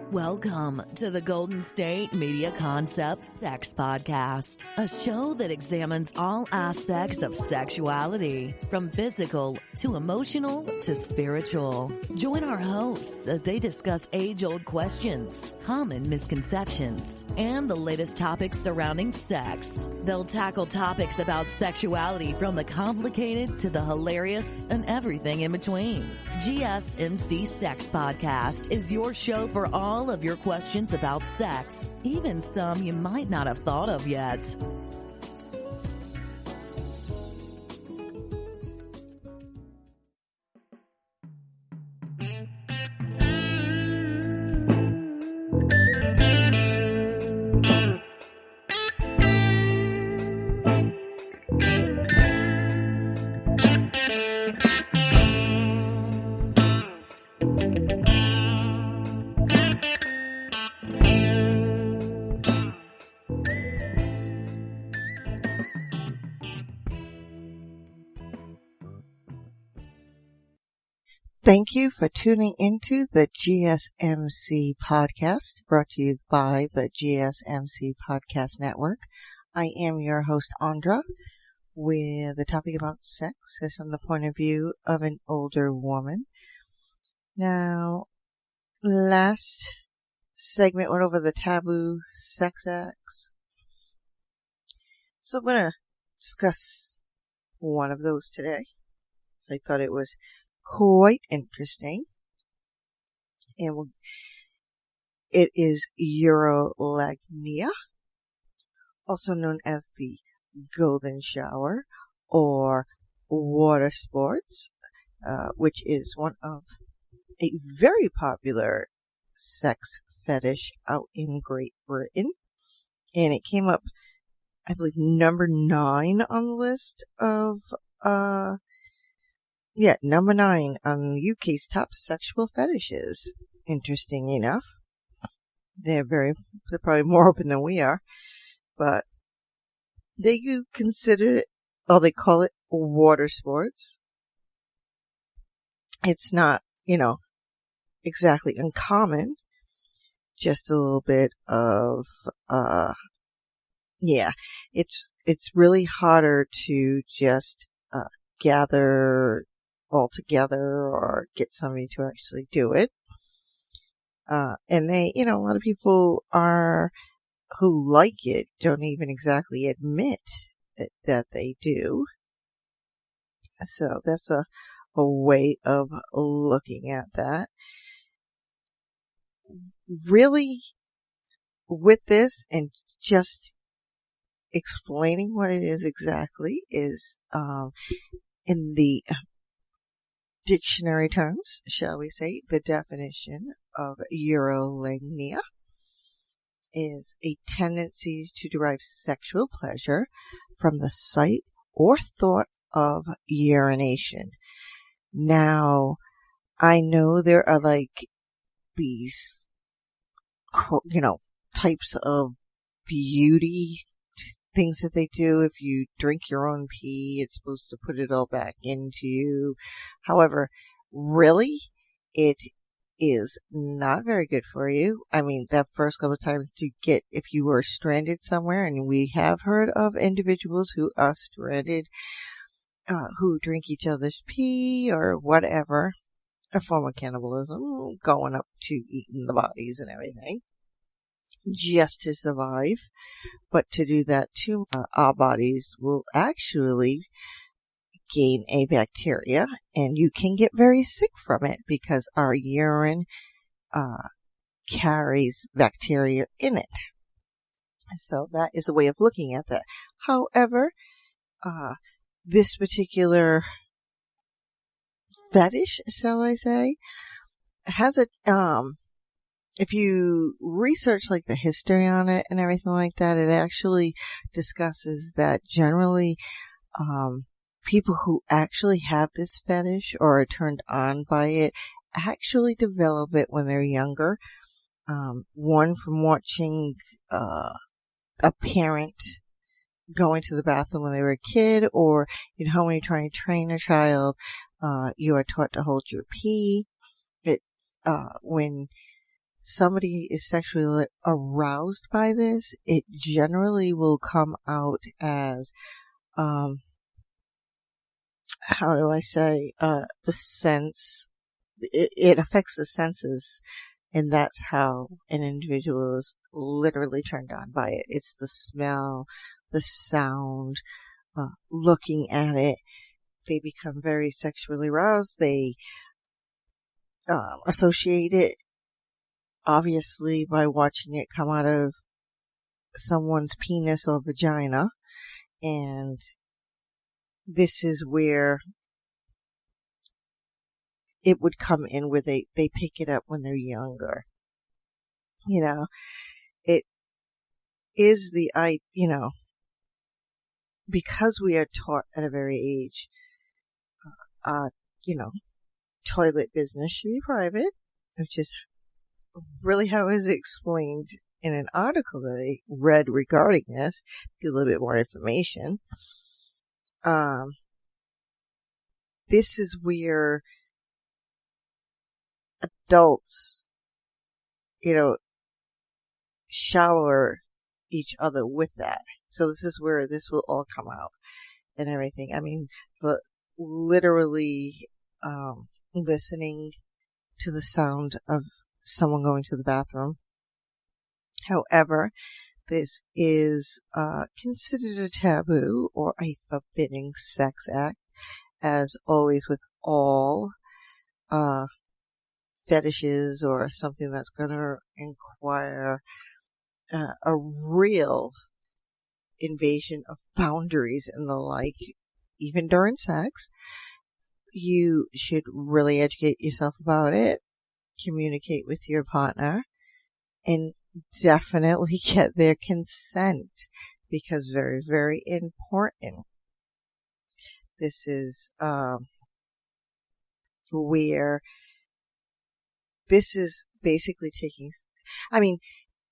Welcome to the Golden State Media Concepts Sex Podcast, a show that examines all aspects of sexuality, from physical to emotional to spiritual. Join our hosts as they discuss age-old questions, common misconceptions, and the latest topics surrounding sex. They'll tackle topics about sexuality from the complicated to the hilarious and everything in between. GSMC Sex Podcast is your show for all of your questions about sex, even some you might not have thought of yet. Thank you for tuning into the GSMC podcast, brought to you by the GSMC Podcast Network. I am your host, Andra, with the topic about sex is from the point of view of an older woman. Now, last segment went over the taboo sex acts. So I'm going to discuss one of those today. I thought it was quite interesting, and it is Urolagnia, also known as the golden shower or water sports, which is one of a very popular sex fetish out in Great Britain, and it came up, I believe, number 9 on the list of number 9 on the UK's top sexual fetishes. Interesting enough. They're probably more open than we are. But they consider it, they call it water sports. It's not, exactly uncommon. Just a little bit of, it's really harder to just, gather all together or get somebody to actually do it. And they, a lot of people who like it don't even exactly admit that they do. So that's a way of looking at that. Really, with this and just explaining what it is exactly is, in the dictionary terms, shall we say, the definition of urolagnia is a tendency to derive sexual pleasure from the sight or thought of urination. Now, I know there are these, types of beauty things that they do. If you drink your own pee, it's supposed to put it all back into you. However, really, it is not very good for you. I mean, that first couple of times if you were stranded somewhere, and we have heard of individuals who are stranded, who drink each other's pee or whatever, a form of cannibalism, going up to eating the bodies and everything, just to survive. But to do that too, our bodies will actually gain a bacteria, and you can get very sick from it because our urine carries bacteria in it. So that is a way of looking at that. However, this particular fetish, shall I say, has a if you research the history on it and everything like that, it actually discusses that generally people who actually have this fetish or are turned on by it actually develop it when they're younger. One, from watching a parent going to the bathroom when they were a kid, or when you're trying to train a child, you are taught to hold your pee. It's when somebody is sexually aroused by this, it generally will come out as, how do I say, the sense, it affects the senses, and that's how an individual is literally turned on by it. It's the smell, the sound, looking at it. They become very sexually aroused. They associate it, obviously, by watching it come out of someone's penis or vagina. And this is where it would come in, where they pick it up when they're younger. You know, it is because we are taught at a very age, toilet business should be private, which is really how it was explained in an article that I read regarding this. Get a little bit more information. This is where adults, shower each other with that. So this is where this will all come out and everything. I mean, literally, listening to the sound of someone going to the bathroom. However, this is considered a taboo or a forbidding sex act, as always with all fetishes or something that's going to require a real invasion of boundaries and the like, even during sex. You should really educate yourself about it, communicate with your partner, and definitely get their consent, because very, very important. This is where this is basically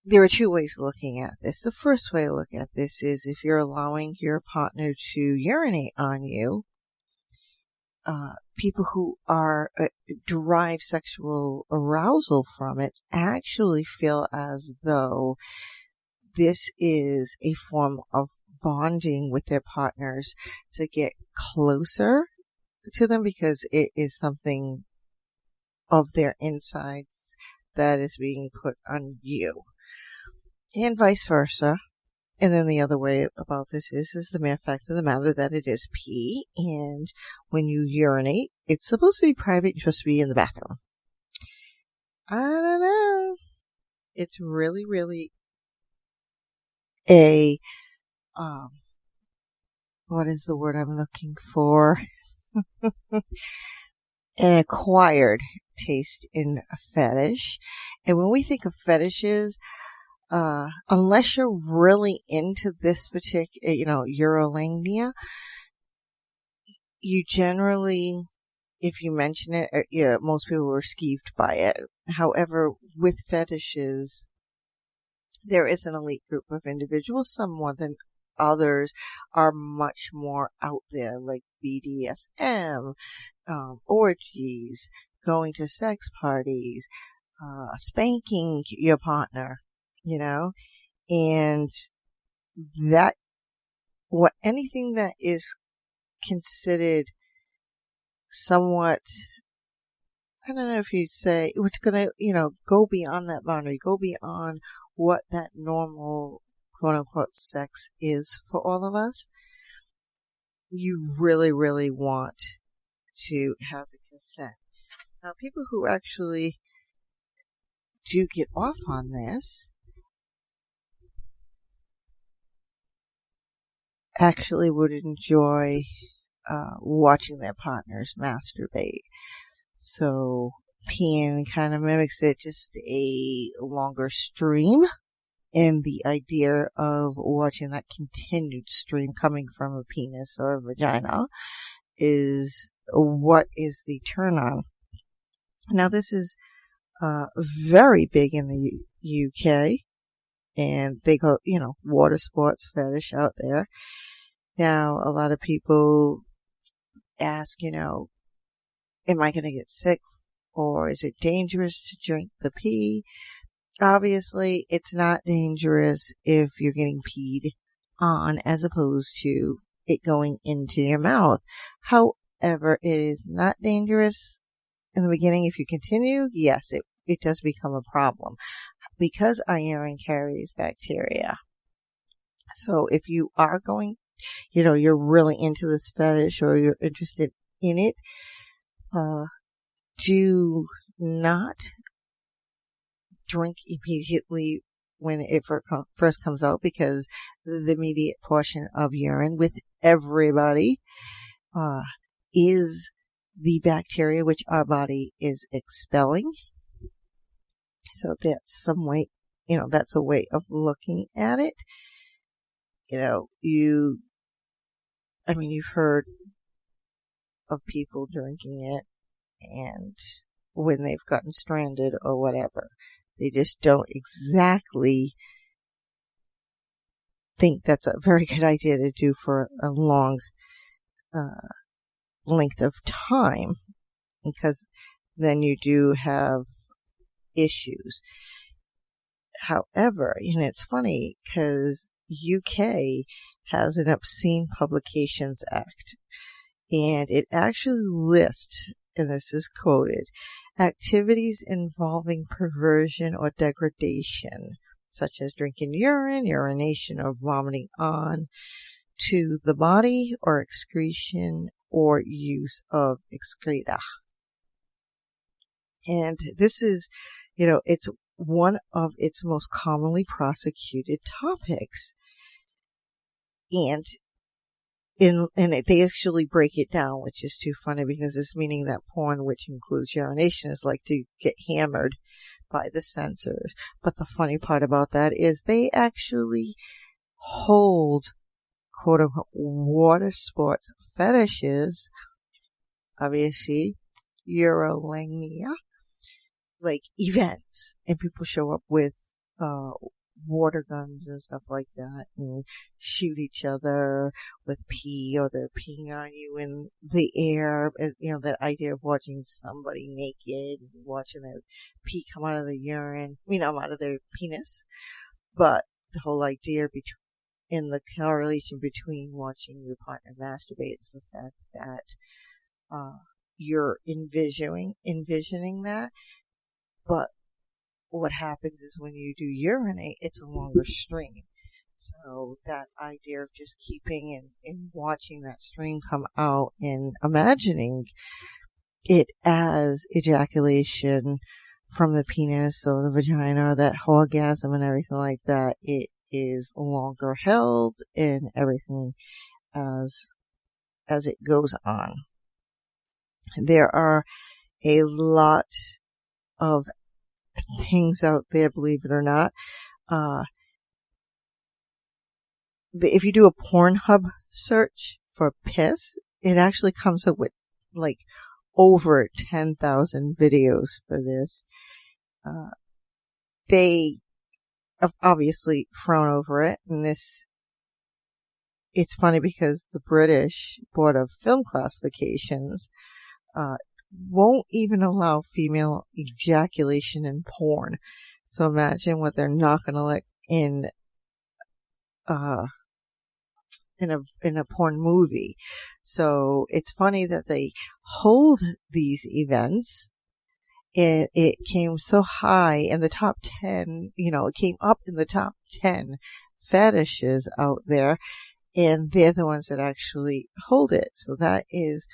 there are two ways of looking at this. The first way to look at this is if you're allowing your partner to urinate on you, people who are derive sexual arousal from it actually feel as though this is a form of bonding with their partners to get closer to them, because it is something of their insides that is being put on you, and vice versa. And then the other way about this is the mere fact of the matter that it is pee, and when you urinate, it's supposed to be private. You're supposed to be in the bathroom. I don't know. It's really, really a, what is the word I'm looking for? An acquired taste in a fetish. And when we think of fetishes, unless you're really into this particular, Urolagnia, you generally, if you mention it, most people are skeeved by it. However, with fetishes, there is an elite group of individuals, some more than others, are much more out there, like BDSM, orgies, going to sex parties, spanking your partner, and that, anything that is considered somewhat, I don't know if you'd say, what's gonna, go beyond that boundary, go beyond what that normal, quote unquote, sex is for all of us, you really, really want to have the consent. Now, people who actually do get off on this actually would enjoy watching their partners masturbate. So peeing kind of mimics it, just a longer stream. And the idea of watching that continued stream coming from a penis or a vagina is what is the turn on. Now, this is very big in the UK, and big, water sports fetish out there. Now, a lot of people ask, am I going to get sick, or is it dangerous to drink the pee? Obviously, it's not dangerous if you're getting peed on as opposed to it going into your mouth. However, it is not dangerous in the beginning. If you continue, yes, it does become a problem because our urine carries bacteria. So if you are going, you're really into this fetish or you're interested in it, do not drink immediately when it first comes out, because the immediate portion of urine with everybody is the bacteria which our body is expelling. So that's some way, that's a way of looking at it. You've heard of people drinking it and when they've gotten stranded or whatever, they just don't exactly think that's a very good idea to do for a long length of time, because then you do have issues. However, it's funny because UK has an Obscene Publications Act, and it actually lists, and this is quoted, activities involving perversion or degradation, such as drinking urine, urination, or vomiting on to the body, or excretion, or use of excreta. And this is, it's one of its most commonly prosecuted topics. And they actually break it down, which is too funny, because it's meaning that porn, which includes urination, is like to get hammered by the censors. But the funny part about that is they actually hold quote unquote water sports fetishes, obviously Urolagnia, like events, and people show up with water guns and stuff like that and shoot each other with pee, or they're peeing on you in the air. That idea of watching somebody naked, watching their pee come out of their urine, out of their penis. But the whole idea in the correlation between watching your partner masturbate is the fact that you're envisioning that. But what happens is when you do urinate, it's a longer stream. So that idea of just keeping and watching that stream come out and imagining it as ejaculation from the penis or the vagina, or that orgasm and everything like that, it is longer held and everything as it goes on. There are a lot of things out there, believe it or not. If you do a Pornhub search for piss, it actually comes up with like over 10,000 videos for this. They have obviously thrown over it, and it's funny because the British Board of Film Classifications won't even allow female ejaculation in porn. So imagine what they're not going to let in a porn movie. So it's funny that they hold these events. It came so high in the top 10, it came up in the top 10 fetishes out there, and they're the ones that actually hold it. So that is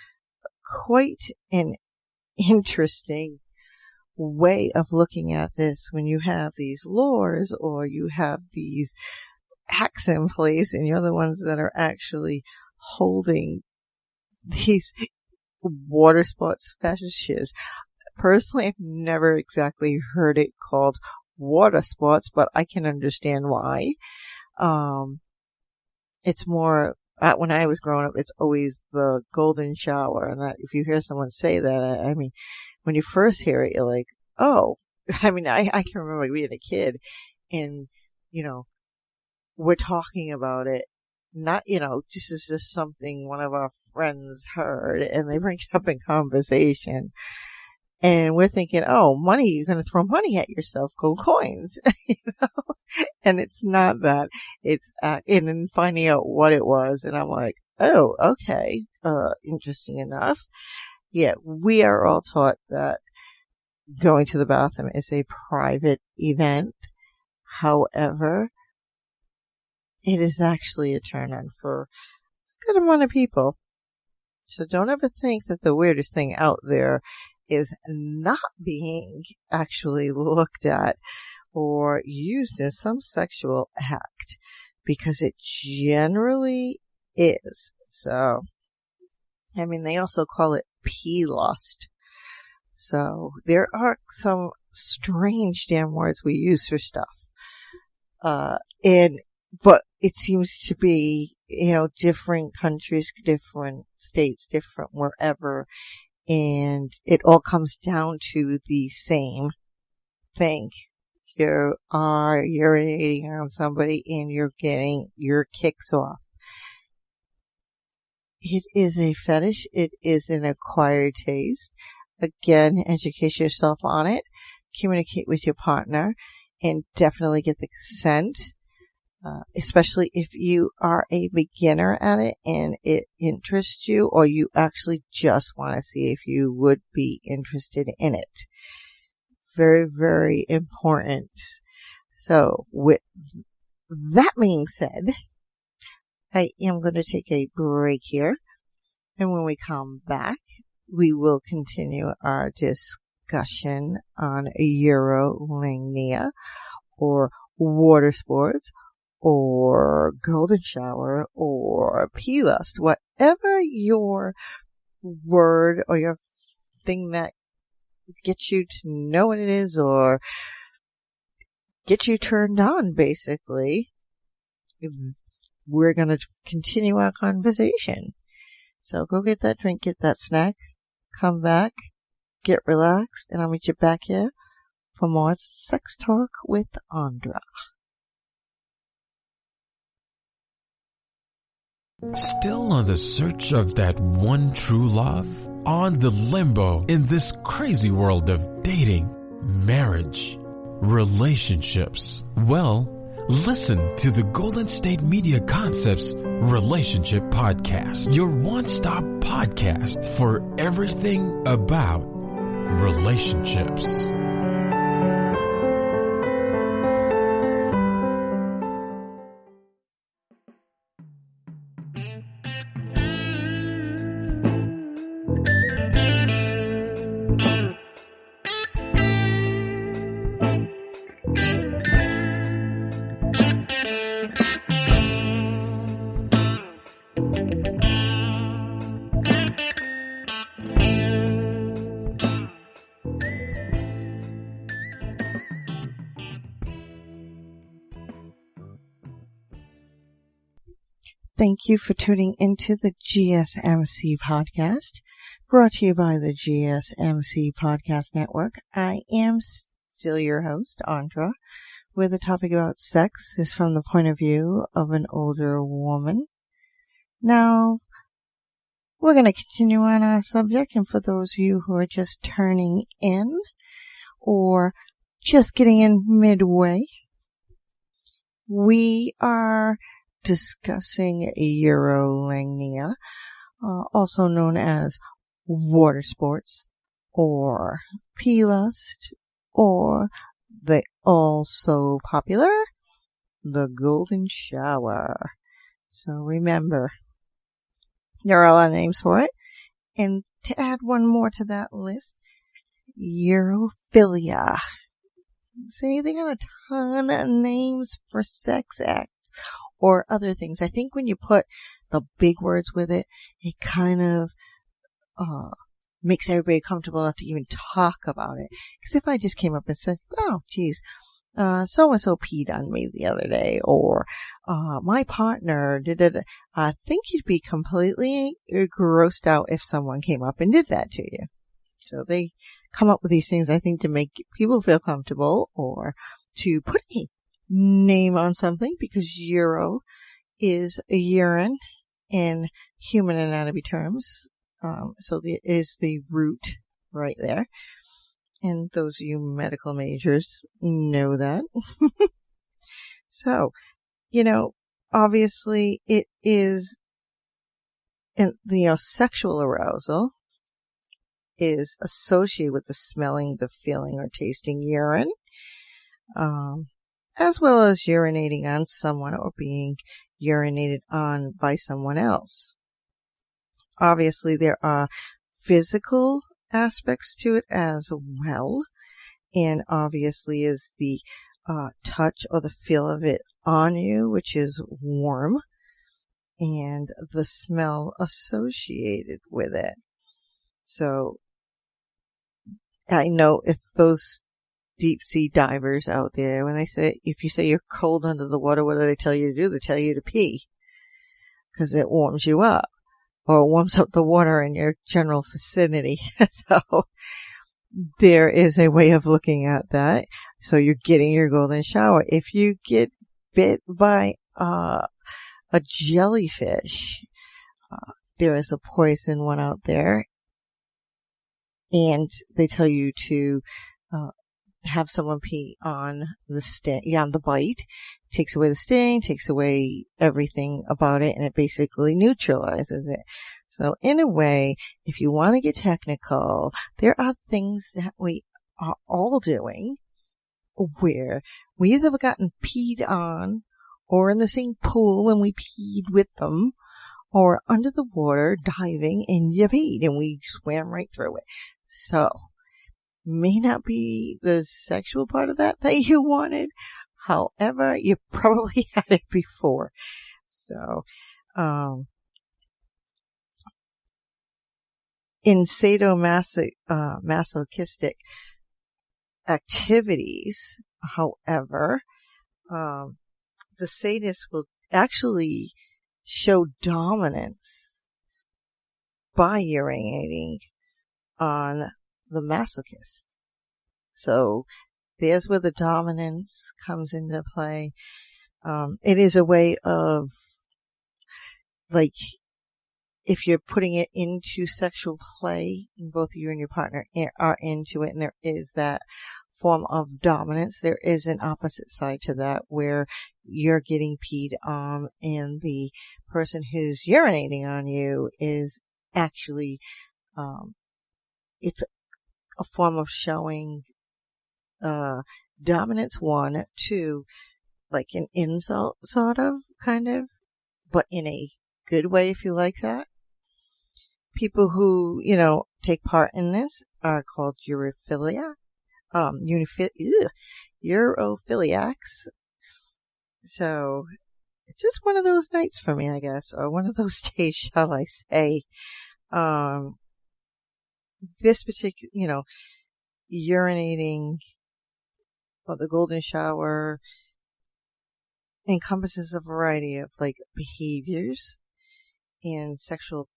quite an interesting way of looking at this when you have these laws or you have these acts in place and you're the ones that are actually holding these water sports fetishes. Personally, I've never exactly heard it called water sports, but I can understand why. It's more, when I was growing up, it's always the golden shower. And that if you hear someone say that, when you first hear it, you're like, oh, I can remember being a kid and, we're talking about it. Not, this is just something one of our friends heard and they bring it up in conversation. And we're thinking, oh, money, you're going to throw money at yourself, gold coins, and it's not that. It's, and finding out what it was. And I'm like, oh, okay, interesting enough. Yeah, we are all taught that going to the bathroom is a private event. However, it is actually a turn on for a good amount of people. So don't ever think that the weirdest thing out there is not being actually looked at or used in some sexual act, because it generally is. So, I mean, they also call it pee-lust. So there are some strange damn words we use for stuff. But it seems to be, different countries, different states, different wherever. And it all comes down to the same thing. You are urinating on somebody and you're getting your kicks off. It is a fetish. It is an acquired taste. Again, educate yourself on it. Communicate with your partner and definitely get the consent. Especially if you are a beginner at it and it interests you, or you actually just want to see if you would be interested in it. Very, very important. So with that being said, I am going to take a break here. And when we come back, we will continue our discussion on Urolagnia, or water sports, or golden shower, or pee-lust, whatever your word or your thing that gets you to know what it is or get you turned on, basically. We're going to continue our conversation. So go get that drink, get that snack, come back, get relaxed, and I'll meet you back here for more Sex Talk with Andra. Still on the search of that one true love? On the limbo in this crazy world of dating, marriage, relationships? Well, listen to the Golden State Media Concepts Relationship Podcast, your one-stop podcast for everything about relationships. Thank you for tuning into the GSMC podcast, brought to you by the GSMC Podcast Network. I am still your host, Andra, where the topic about sex is from the point of view of an older woman. Now, we're going to continue on our subject, and for those of you who are just turning in or just getting in midway, we are discussing Urolagnia, also known as water sports, or pee-lust, or the also popular, the golden shower. So remember, there are a lot of names for it. And to add one more to that list, urophilia. See, they got a ton of names for sex acts or other things. I think when you put the big words with it, it kind of makes everybody comfortable enough to even talk about it. Because if I just came up and said, oh, geez, so-and-so peed on me the other day, or my partner did it, I think you'd be completely grossed out if someone came up and did that to you. So they come up with these things, I think, to make people feel comfortable, or to put a name on something, because uro is a urine in human anatomy terms. So it is the root right there. And those of you medical majors know that. So, obviously it is, sexual arousal is associated with the smelling, the feeling, or tasting urine, as well as urinating on someone or being urinated on by someone else. Obviously, there are physical aspects to it as well, and obviously is the touch or the feel of it on you, which is warm, and the smell associated with it. So I know if those deep sea divers out there, if you say you're cold under the water, what do they tell you to do? They tell you to pee, because it warms you up, or it warms up the water in your general vicinity. So there is a way of looking at that. So you're getting your golden shower. If you get bit by a jellyfish, there is a poison one out there, and they tell you to have someone pee on the on the bite. Takes away the sting, takes away everything about it, and it basically neutralizes it. So in a way, if you want to get technical, there are things that we are all doing where we either have gotten peed on, or in the same pool and we peed with them, or under the water diving and you peed and we swam right through it. So may not be the sexual part of that you wanted. However, you probably had it before. So, in sadomasochistic activities, however, the sadist will actually show dominance by urinating on the masochist. So there's where the dominance comes into play. It is a way of, like, if you're putting it into sexual play, and both you and your partner are into it, and there is that form of dominance, there is an opposite side to that where you're getting peed on and the person who's urinating on you is actually, it's a form of showing dominance, one, two, like an insult, sort of, kind of, but in a good way, if you like that. People who, take part in this are called urophiliacs. So it's just one of those nights for me, I guess, or one of those days, shall I say. This particular, urinating, or the golden shower, encompasses a variety of, like, behaviors and sexual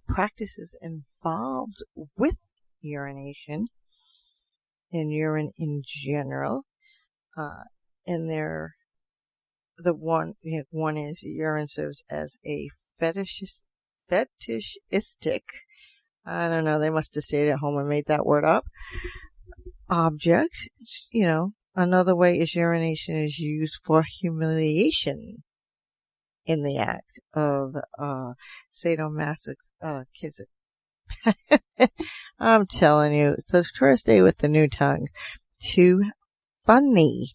practices involved with urination and urine in general. And one is urine serves as a fetishistic, I don't know, they must have stayed at home and made that word up, object. Another way is urination is used for humiliation in the act of sadomasochism. I'm telling you, it's the first day with the new tongue. Too funny.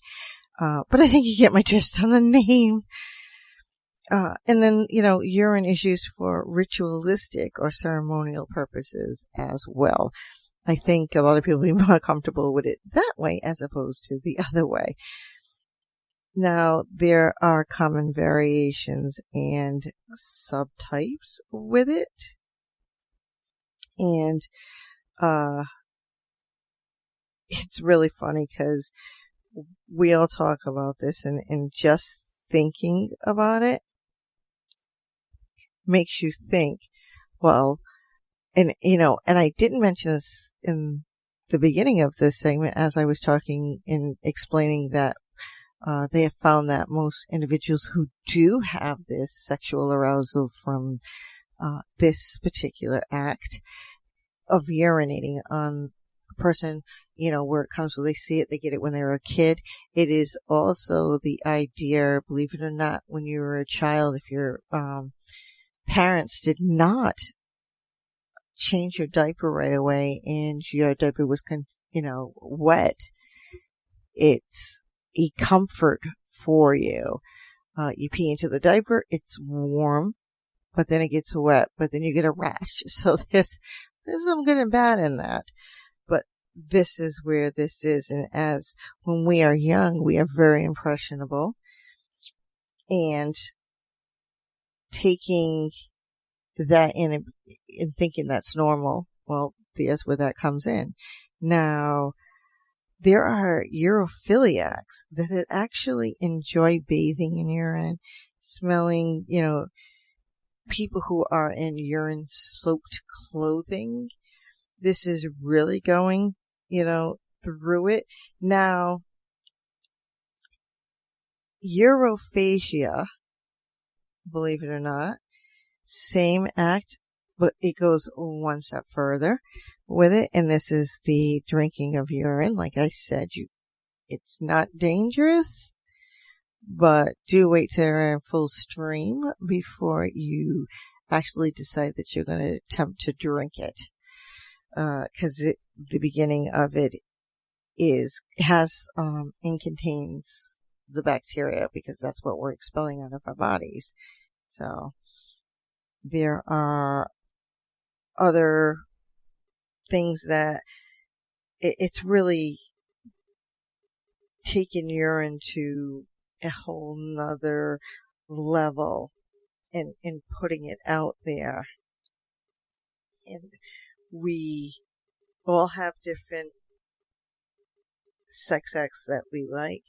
But I think you get my gist on the name. And then, urine is used for ritualistic or ceremonial purposes as well. I think a lot of people will be more comfortable with it that way as opposed to the other way. Now, there are common variations and subtypes with it. And it's really funny because we all talk about this, and just thinking about it makes you think, well, and I didn't mention this in the beginning of this segment as I was talking and explaining that they have found that most individuals who do have this sexual arousal from this particular act of urinating on a person, where it comes when they see it, they get it when they're a kid. It is also the idea, believe it or not, when you were a child, if your parents did not change your diaper right away and your diaper was, wet, it's a comfort for you. You pee into the diaper, it's warm, but then it gets wet, but then you get a rash. So there's some good and bad in that. But this is where this is. And as when we are young, we are very impressionable. And taking that in and thinking that's normal, well, there's where that comes in. Now, there are urophiliacs that actually enjoy bathing in urine, smelling, people who are in urine-soaked clothing. This is really going, through it. Now, urophagia, believe it or not, same act, but it goes one step further with it. And this is the drinking of urine. Like I said, it's not dangerous, but do wait till they're in full stream before you actually decide that you're going to attempt to drink it. Cause the beginning of it has and contains the bacteria, because that's what we're expelling out of our bodies. So there are other things that it's really taken urine to a whole nother level and putting it out there. And we all have different sex acts that we like.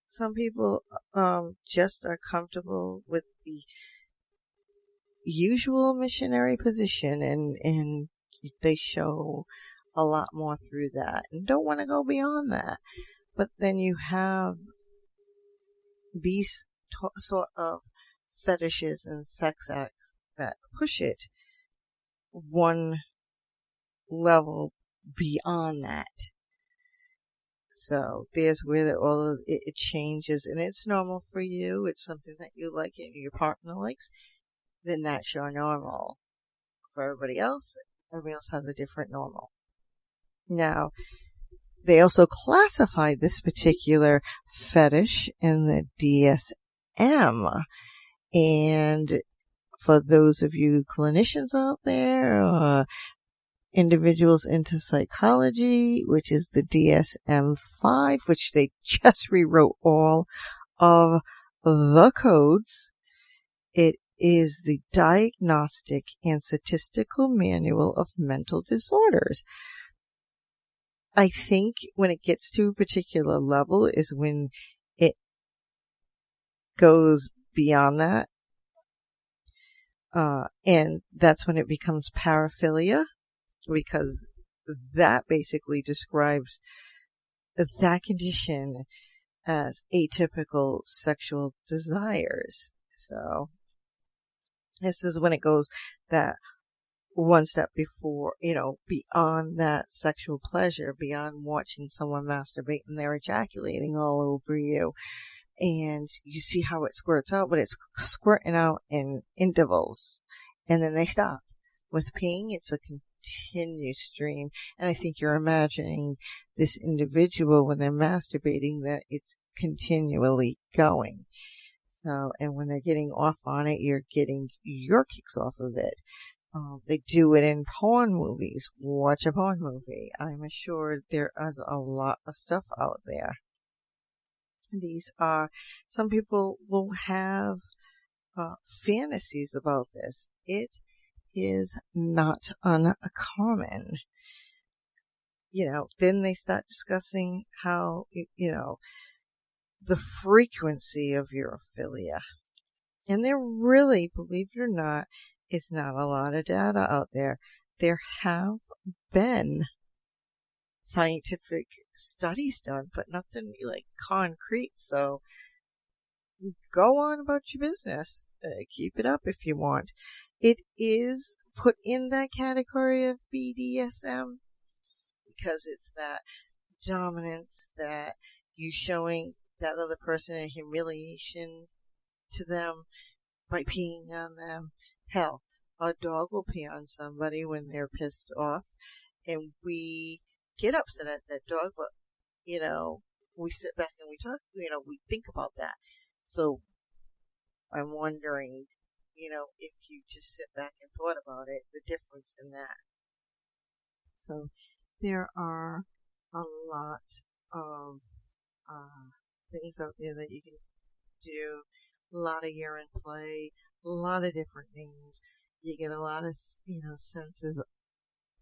Some people just are comfortable with the usual missionary position and they show a lot more through that and don't want to go beyond that. But then you have these sort of fetishes and sex acts that push it one level beyond that. So there's where all of it changes, and it's normal for you. It's something that you like and your partner likes. Then that's your normal. For everybody else has a different normal. Now, they also classify this particular fetish in the DSM. And for those of you clinicians out there, individuals into psychology, which is the DSM-5, which they just rewrote all of the codes. It is the Diagnostic and Statistical Manual of Mental Disorders. I think when it gets to a particular level is when it goes beyond that. And that's when it becomes paraphilia, because that basically describes that condition as atypical sexual desires. So this is when it goes that one step before, beyond that sexual pleasure, beyond watching someone masturbate and they're ejaculating all over you. And you see how it squirts out, but it's squirting out in intervals. And then they stop. With peeing, it's a continuous stream. And I think you're imagining this individual when they're masturbating that it's continually going. So, and when they're getting off on it, you're getting your kicks off of it. They do it in porn movies. Watch a porn movie. I'm assured there is a lot of stuff out there. These are, some people will have fantasies about this. It is not uncommon. Then they start discussing how, the frequency of urophilia. And there really, believe it or not, is not a lot of data out there. There have been scientific studies done, but nothing like concrete. So go on about your business. Keep it up if you want. It is put in that category of BDSM because it's that dominance, that you showing that other person a humiliation to them by peeing on them. Hell, a dog will pee on somebody when they're pissed off, and we get upset at that dog, but, we sit back and we talk, we think about that. So I'm wondering, if you just sit back and thought about it, the difference in that. So there are a lot of things out there that you can do. A lot of urine play, a lot of different things. You get a lot of, senses.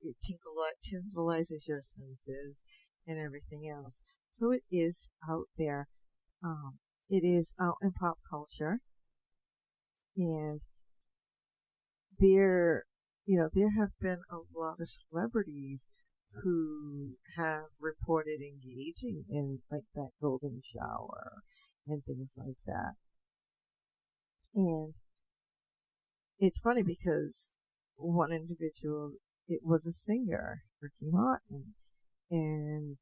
It tantalizes your senses and everything else. So it is out there. It is out in pop culture. And there have been a lot of celebrities who have reported engaging in like that golden shower and things like that. And it's funny because one individual, it was a singer, Ricky Martin, and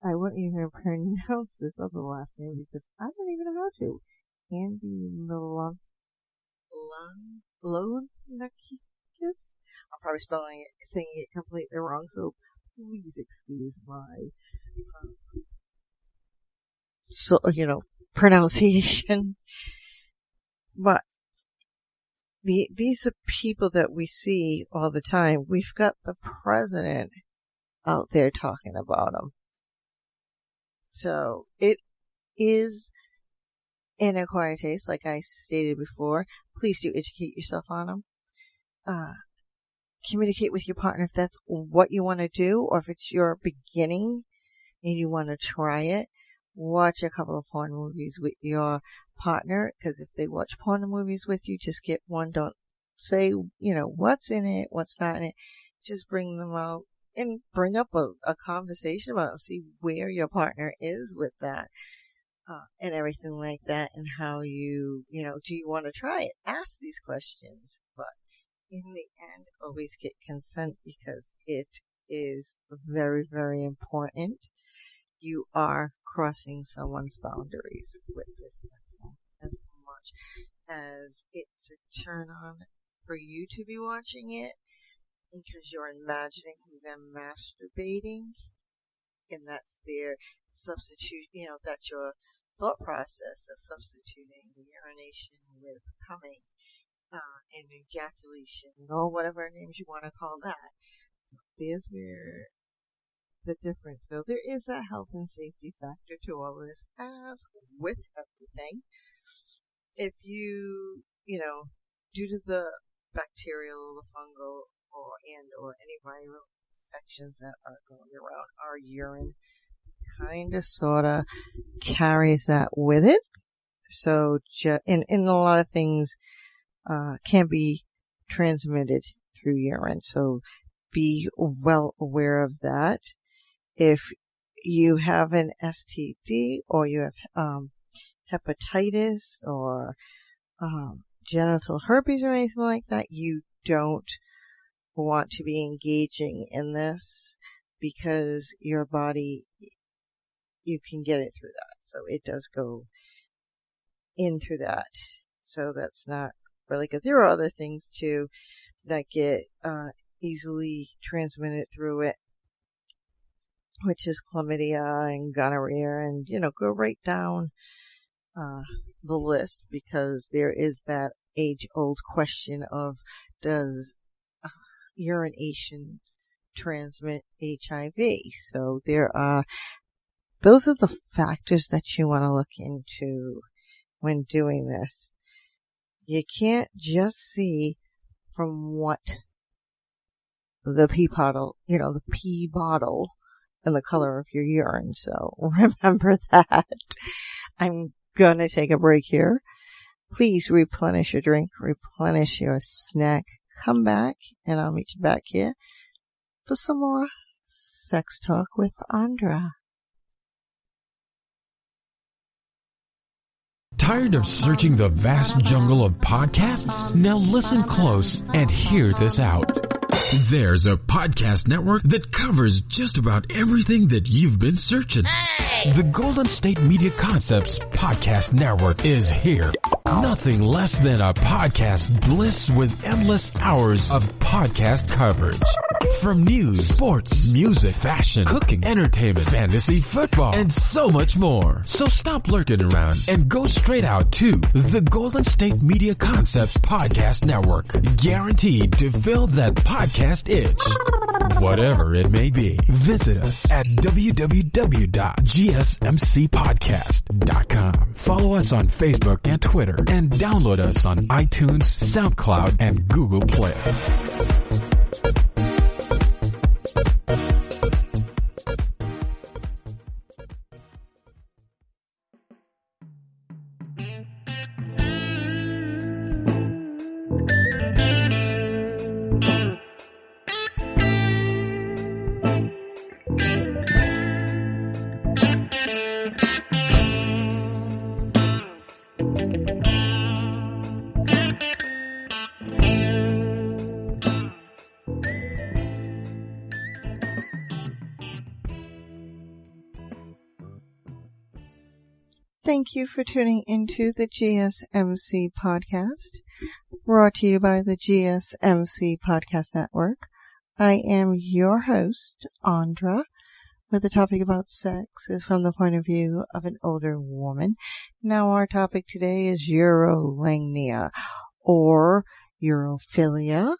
I wouldn't even pronounce this other last name because I don't even know how to. Andy Milonakis? I'm probably saying it completely wrong, so please excuse my pronunciation. But these are people that we see all the time. We've got the president out there talking about them. So it is an acquired taste, like I stated before. Please do educate yourself on them. Communicate with your partner if that's what you want to do, or if it's your beginning and you want to try it. Watch a couple of porn movies with your partner, because if they watch porn movies with you, just get one. Don't say, what's in it, what's not in it. Just bring them out and bring up a conversation about it. See where your partner is with that. And everything like that, and how do you want to try it? Ask these questions, but in the end, always get consent, because it is very, very important. You are crossing someone's boundaries with this sex act, as much as it's a turn on for you to be watching it, because you're imagining them masturbating, and that's their substitute, that's your thought process of substituting urination with coming, and ejaculation, or whatever names you want to call that. There's where the difference. So there is a health and safety factor to all of this, as with everything. If you, due to the bacterial, the fungal, or any viral infections that are going around, our urine kind of, sort of carries that with it. So, in a lot of things, can be transmitted through urine. So, be well aware of that. If you have an STD, or you have hepatitis, or genital herpes, or anything like that, you don't want to be engaging in this, because your body, you can get it through that. So it does go in through that. So that's not really good. There are other things too that get easily transmitted through it, which is chlamydia and gonorrhea, and go right down the list, because there is that age-old question of, does urination transmit HIV? So those are the factors that you want to look into when doing this. You can't just see from what the pee bottle, the pee bottle and the color of your urine. So remember that. I'm going to take a break here. Please replenish your drink, replenish your snack. Come back, and I'll meet you back here for some more Sex Talk with Andra. Tired of searching the vast jungle of podcasts? Now listen close and hear this out. There's a podcast network that covers just about everything that you've been searching. Hey! The Golden State Media Concepts Podcast Network is here. Nothing less than a podcast bliss with endless hours of podcast coverage. From news, sports, music, fashion, cooking, entertainment, fantasy, football, and so much more. So stop lurking around and go straight out to the Golden State Media Concepts Podcast Network. Guaranteed to fill that podcast itch. Whatever it may be. Visit us at www.gsmcpodcast.com. Follow us on Facebook and Twitter, and download us on iTunes, SoundCloud, and Google Play. Thank you for tuning into the GSMC podcast, brought to you by the GSMC Podcast Network. I am your host, Andra, where the topic about sex is from the point of view of an older woman. Now, our topic today is Urolagnia, or Urophilia,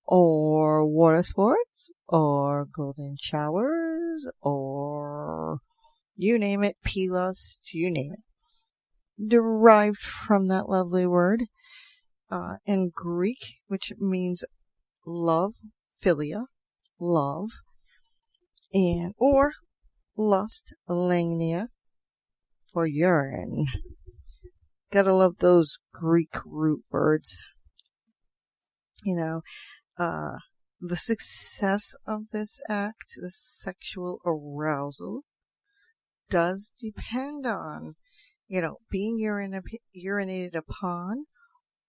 or water sports, or golden showers, or you name it, P-lust, you name it. Derived from that lovely word in Greek, which means love, philia, love, and or lust, lagnia, for urine. Gotta love those Greek root words. You know, the success of this act, the sexual arousal, does depend on, being urinated upon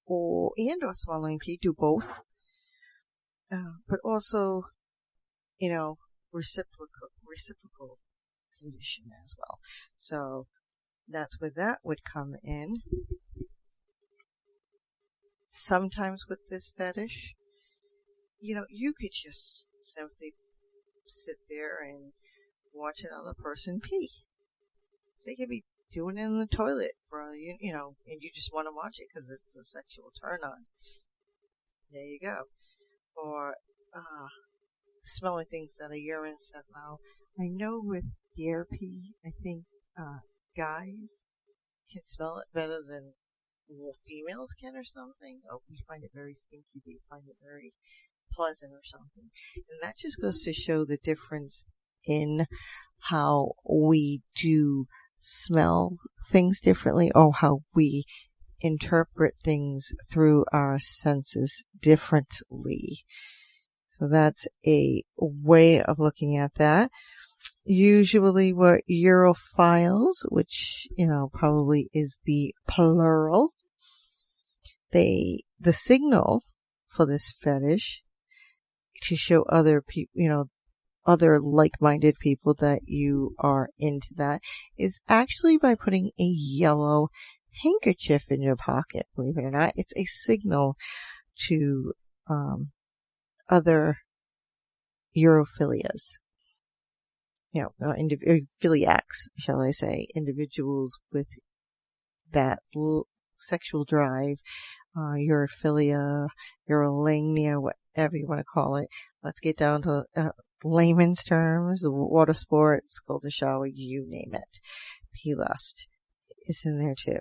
or swallowing pee, do both. But also, reciprocal condition as well. So that's where that would come in. Sometimes with this fetish, you could just simply sit there and watch another person pee. They could be doing it in the toilet and you just want to watch it because it's a sexual turn on. There you go. Or smelling things that are urine stuff. Now, I know with deer pee, I think guys can smell it better than females can or something. Oh, we find it very stinky. They find it very pleasant or something. And that just goes to show the difference in how we do smell things differently, or how we interpret things through our senses differently. So that's a way of looking at that. Usually what urophiles, which, probably is the plural, the signal for this fetish to show other people, other like-minded people that you are into that, is actually by putting a yellow handkerchief in your pocket. Believe it or not, it's a signal to other urophilias. Philiacs, shall I say, individuals with that sexual drive, urophilia, urolagnia, whatever you want to call it. Let's get down to layman's terms, the water sports, golden shower, you name it. P-lust is in there too.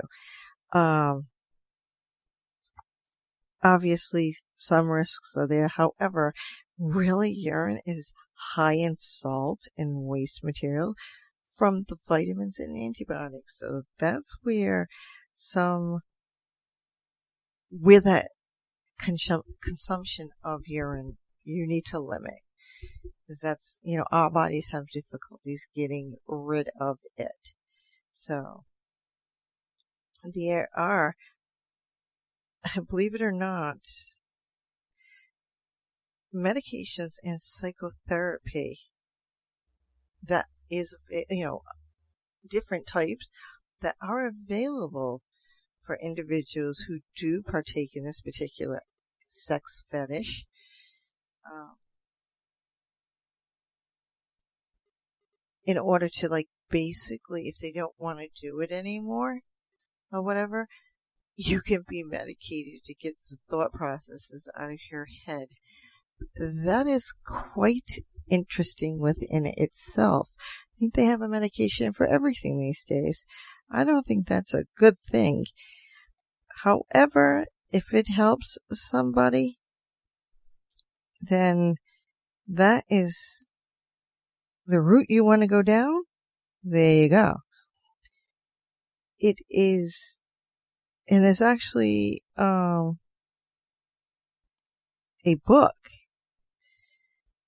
Obviously, some risks are there. However, really, urine is high in salt and waste material from the vitamins and antibiotics. So that's where that consumption of urine, you need to limit. Because that's, our bodies have difficulties getting rid of it. So, there are, believe it or not, medications and psychotherapy that is, different types that are available for individuals who do partake in this particular sex fetish. In order to, basically, if they don't want to do it anymore or whatever, you can be medicated to get the thought processes out of your head. That is quite interesting within itself. I think they have a medication for everything these days. I don't think that's a good thing. However, if it helps somebody, then that is the route you want to go down. There you go. It is, and there's actually a book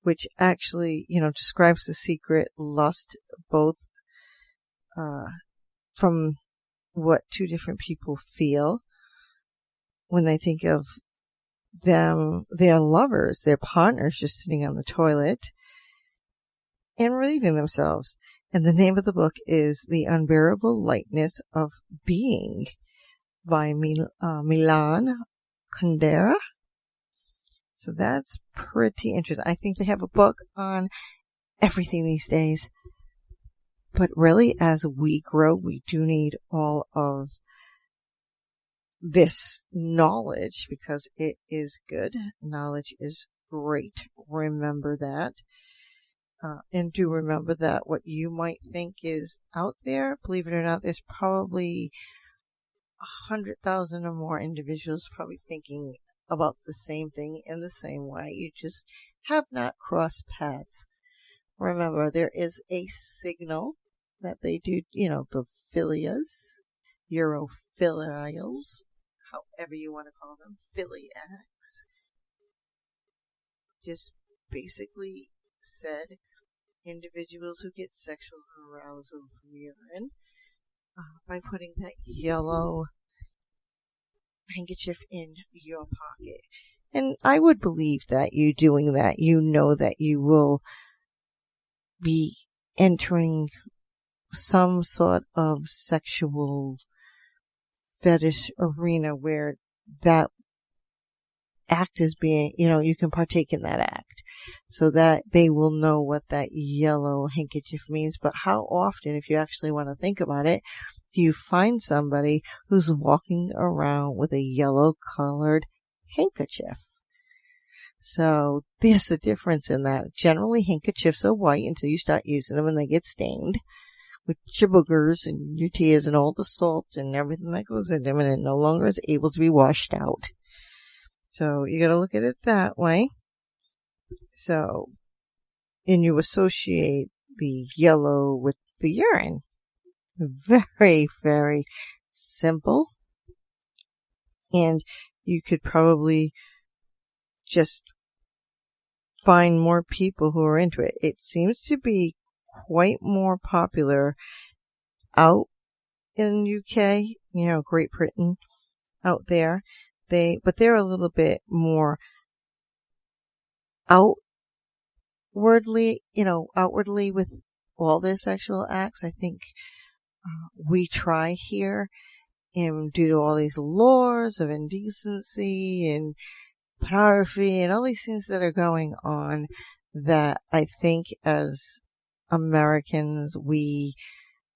which actually, describes the secret lust, both from what two different people feel when they think of their lovers, their partners, just sitting on the toilet and relieving themselves. And the name of the book is The Unbearable Lightness of Being by Milan Kundera. So that's pretty interesting. I think they have a book on everything these days. But really, as we grow, we do need all of this knowledge because it is good. Knowledge is great. Remember that. And do remember that what you might think is out there, believe it or not, there's probably 100,000 or more individuals probably thinking about the same thing in the same way. You just have not crossed paths. Remember, there is a signal that they do, the philias, urophilials, however you want to call them, philiacs. Just basically said, individuals who get sexual arousal from urine by putting that yellow handkerchief in your pocket. And I would believe that you doing that, that you will be entering some sort of sexual fetish arena where that act is being, you can partake in that act so that they will know what that yellow handkerchief means. But how often, if you actually want to think about it, do you find somebody who's walking around with a yellow colored handkerchief? So there's a difference in that. Generally, handkerchiefs are white until you start using them and they get stained with your boogers and your tears and all the salt and everything that goes in them, and it no longer is able to be washed out. So you got to look at it that way. So, and you associate the yellow with the urine. Very, very simple. And you could probably just find more people who are into it. It seems to be quite more popular out in UK, Great Britain, out there. But they're a little bit more outwardly with all their sexual acts. I think we try here, and due to all these laws of indecency and pornography and all these things that are going on, that I think as Americans we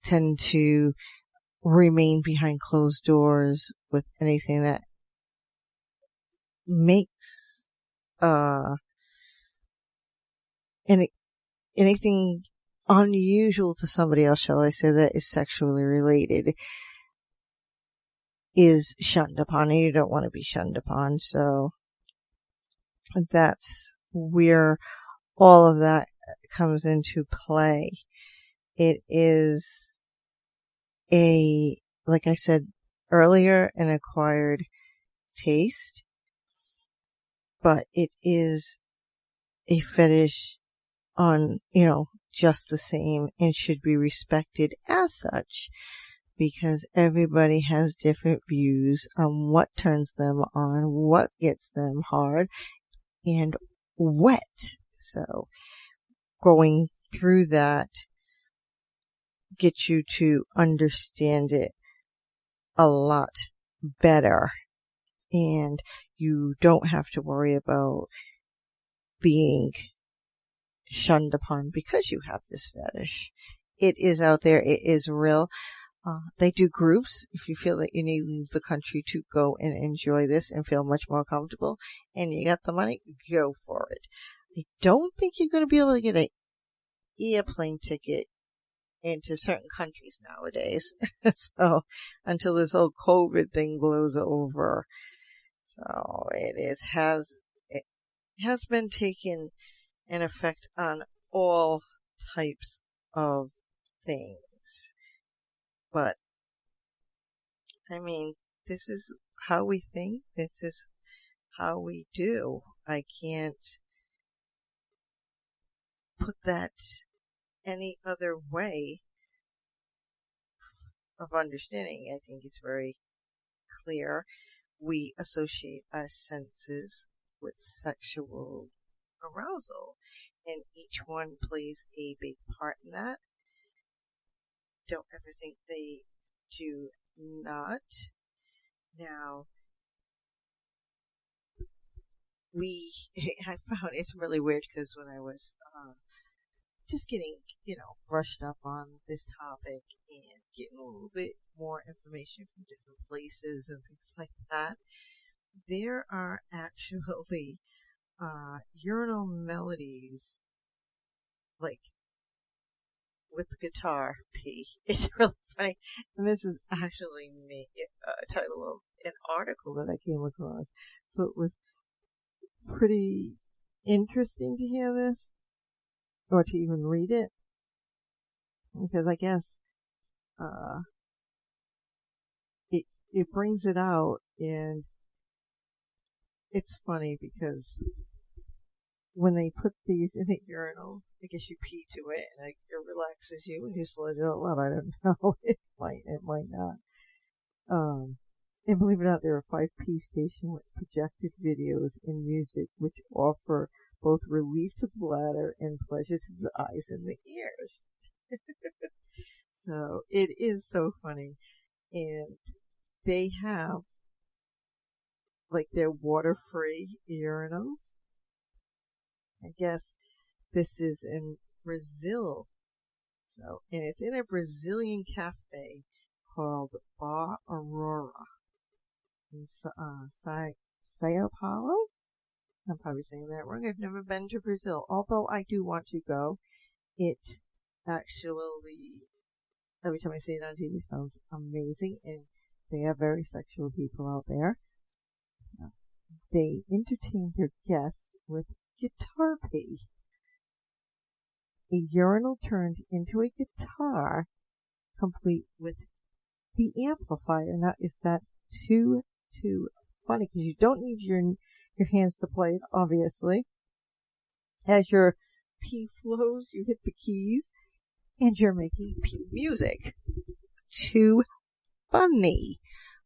tend to remain behind closed doors with anything that makes anything unusual to somebody else, shall I say, that is sexually related, is shunned upon, and you don't want to be shunned upon. So that's where all of that comes into play. It is like I said earlier, an acquired taste, but it is a fetish on, just the same, and should be respected as such, because everybody has different views on what turns them on, what gets them hard, and wet. So going through that gets you to understand it a lot better, and you don't have to worry about being shunned upon because you have this fetish. It is out there. It is real. They do groups if you feel that you need to leave the country to go and enjoy this and feel much more comfortable and you got the money, go for it. I don't think you're going to be able to get an airplane ticket into certain countries nowadays. So until this whole COVID thing blows over. So it has been taking an effect on all types of things. But, I mean, this is how we think. This is how we do. I can't put that any other way of understanding. I think it's very clear. We associate our senses with sexual arousal, and each one plays a big part in that. Don't ever think they do not. Now, I found it's really weird because when I was just getting, brushed up on this topic and getting a little bit more information from different places and things like that, there are actually urinal melodies, like, with guitar P. It's really funny. And this is actually a title of an article that I came across. So it was pretty interesting to hear this, or to even read it, because I guess it brings it out, and it's funny because when they put these in the urinal, I guess you pee to it, and it relaxes you, and you slide it out loud. I don't know. It might not. And believe it or not, there are 5 pee stations with projected videos and music, which offer both relief to the bladder and pleasure to the eyes and the ears. So it is so funny, and they have like their water-free urinals. I guess this is in Brazil. So, and it's in a Brazilian cafe called Bar Aurora in Sao Paulo. I'm probably saying that wrong. I've never been to Brazil, although I do want to go. It actually, every time I see it on TV, sounds amazing, and they are very sexual people out there. So they entertain their guests with guitar pee. A urinal turned into a guitar, complete with the amplifier. Now, is that too funny? Because you don't need your hands to play it, obviously. As your pee flows, you hit the keys, and you're making pee music. Too funny.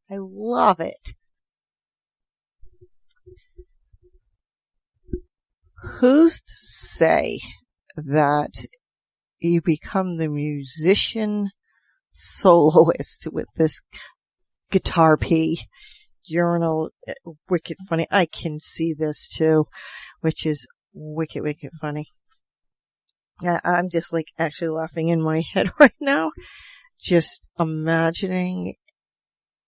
I love it. Who's to say that you become the musician soloist with this guitar pee urinal? Wicked funny. I can see this too, which is wicked funny. I'm just like actually laughing in my head right now, just imagining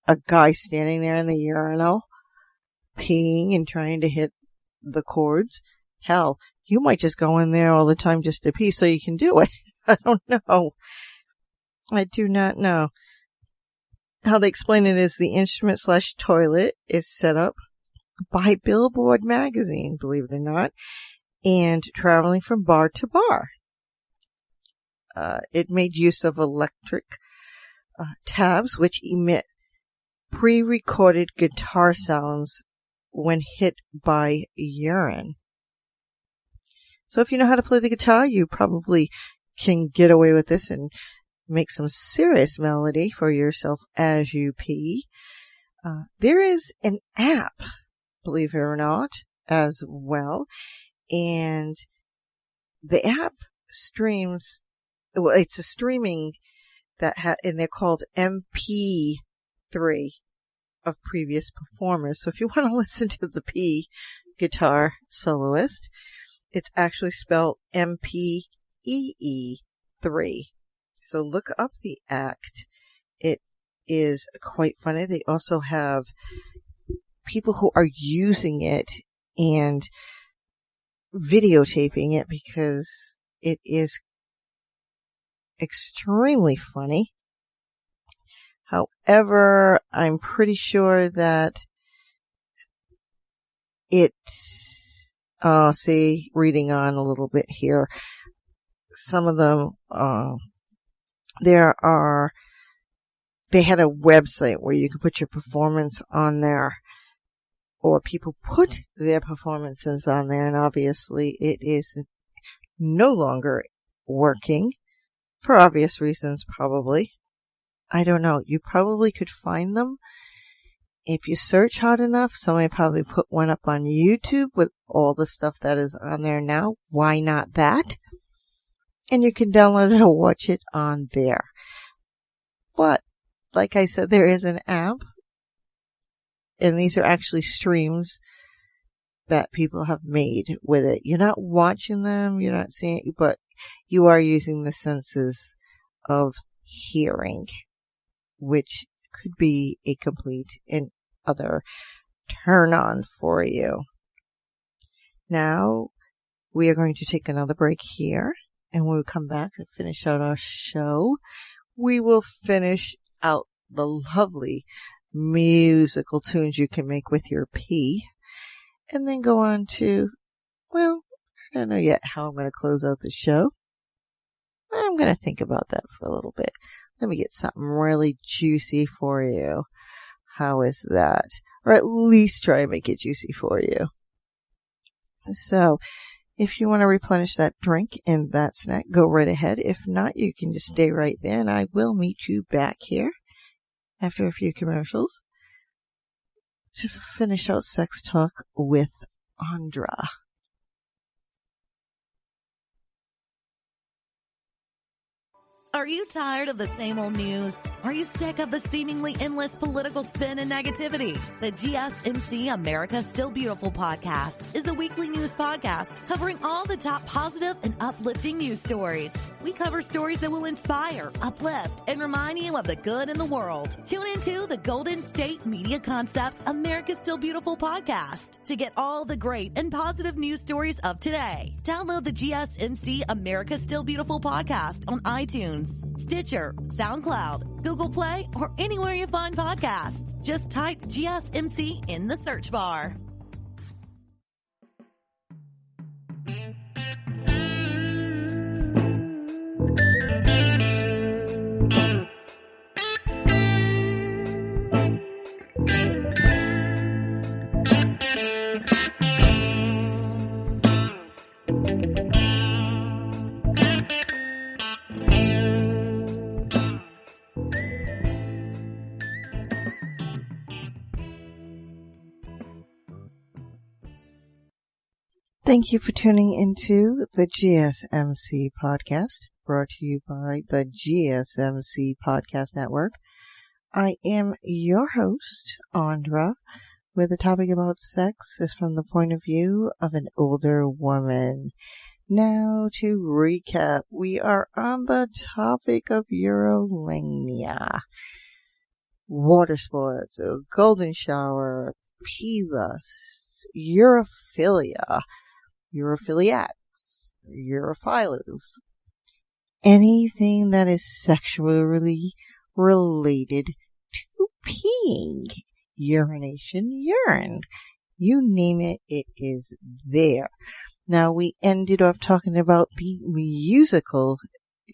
a guy standing there in the urinal peeing and trying to hit the chords. Hell, you might just go in there all the time just to pee so you can do it. I don't know. I do not know. How they explain it is the instrument / toilet is set up by Billboard magazine, believe it or not, and traveling from bar to bar. It made use of electric tabs which emit pre-recorded guitar sounds when hit by urine. So if you know how to play the guitar, you probably can get away with this and make some serious melody for yourself as you pee. There is an app, believe it or not, as well. And the app streams, well, it's a streaming and they're called MP3 of previous performers. So if you want to listen to the P guitar soloist, it's actually spelled MPEE3. So look up the act. It is quite funny. They also have people who are using it and videotaping it because it is extremely funny. However, I'm pretty sure that reading on a little bit here, some of them, they had a website where you could put your performance on there, or people put their performances on there, and obviously it is no longer working for obvious reasons, probably. I don't know. You probably could find them. If you search hard enough, somebody probably put one up on YouTube with all the stuff that is on there now. Why not that? And you can download it or watch it on there. But, like I said, there is an app, and these are actually streams that people have made with it. You're not watching them, you're not seeing it, but you are using the senses of hearing, which could be a complete and other turn on for you. Now, we are going to take another break here, and when we come back and finish out our show, we will finish out the lovely musical tunes you can make with your pee, and then go on to, well, I don't know yet how I'm going to close out the show. I'm going to think about that for a little bit. Let me get something really juicy for you. How is that? Or at least try and make it juicy for you. So, if you want to replenish that drink and that snack, go right ahead. If not, you can just stay right there, and I will meet you back here after a few commercials to finish out Sex Talk with Andra. Are you tired of the same old news? Are you sick of the seemingly endless political spin and negativity? The GSMC America's Still Beautiful podcast is a weekly news podcast covering all the top positive and uplifting news stories. We cover stories that will inspire, uplift, and remind you of the good in the world. Tune into the Golden State Media Concepts America's Still Beautiful podcast to get all the great and positive news stories of today. Download the GSMC America's Still Beautiful podcast on iTunes, Stitcher, SoundCloud, Google Play, or anywhere you find podcasts. Just type GSMC in the search bar. Thank you for tuning into the GSMC podcast, brought to you by the GSMC Podcast Network. I am your host, Andra, where the topic about sex is from the point of view of an older woman. Now, to recap, we are on the topic of Urolagnia, water sports, a golden shower, pee-lust, urophilia, urophiliacs, urophiles, anything that is sexually related to peeing, urination, urine. You name it, it is there. Now, we ended off talking about the musical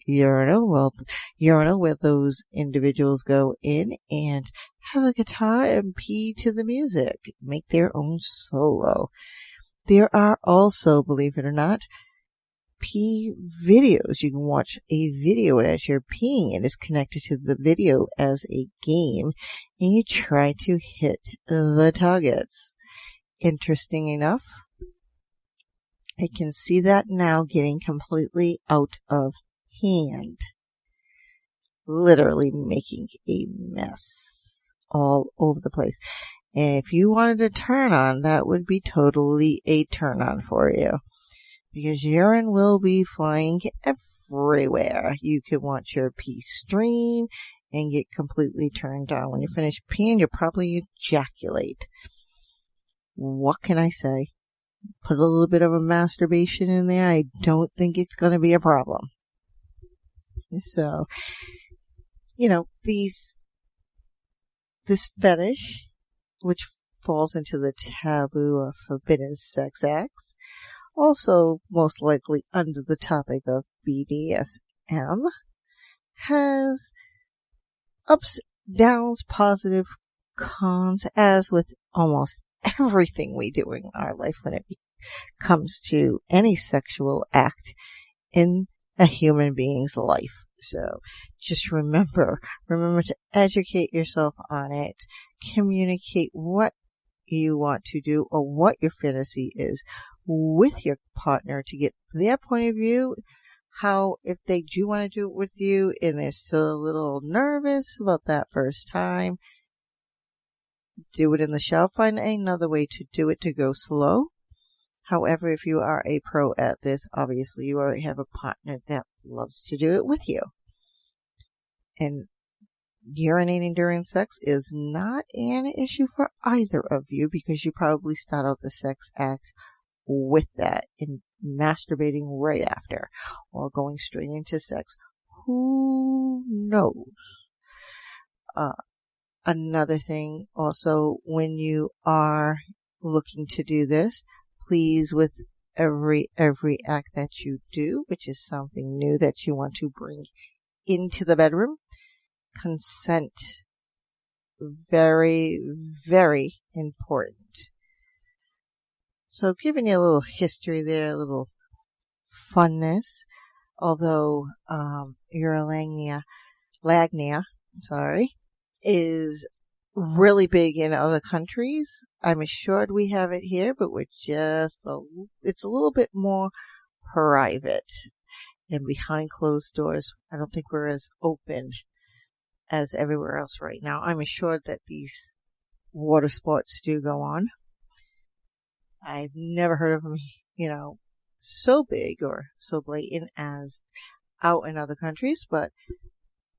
urinal. Well, urinal where those individuals go in and have a guitar and pee to the music, make their own solo. There are also, believe it or not, pee videos. You can watch a video as you're peeing. It is connected to the video as a game, and you try to hit the targets. Interesting enough, I can see that now getting completely out of hand. Literally making a mess all over the place. And if you wanted a turn on, that would be totally a turn on for you. Because urine will be flying everywhere. You could want your pee stream and get completely turned on. When you finish peeing, you'll probably ejaculate. What can I say? Put a little bit of a masturbation in there. I don't think it's going to be a problem. So, this fetish, which falls into the taboo of forbidden sex acts, also most likely under the topic of BDSM, has ups, downs, positive, cons, as with almost everything we do in our life when it comes to any sexual act in a human being's life. So just remember to educate yourself on it, communicate what you want to do or what your fantasy is with your partner to get their point of view. How, if they do want to do it with you and they're still a little nervous about that first time, do it in the shower. Find another way to do it to go slow. However, if you are a pro at this, obviously you already have a partner that loves to do it with you. And urinating during sex is not an issue for either of you because you probably start out the sex act with that and masturbating right after or going straight into sex. Who knows? Another thing also, when you are looking to do this, please, with every act that you do, which is something new that you want to bring into the bedroom, consent. Very, very important. So giving you a little history there, a little funness, although Urolagnia, is really big in other countries. I'm assured we have it here, but it's a little bit more private and behind closed doors. I don't think we're as open as everywhere else right now. I'm assured that these water sports do go on. I've never heard of them, so big or so blatant as out in other countries, but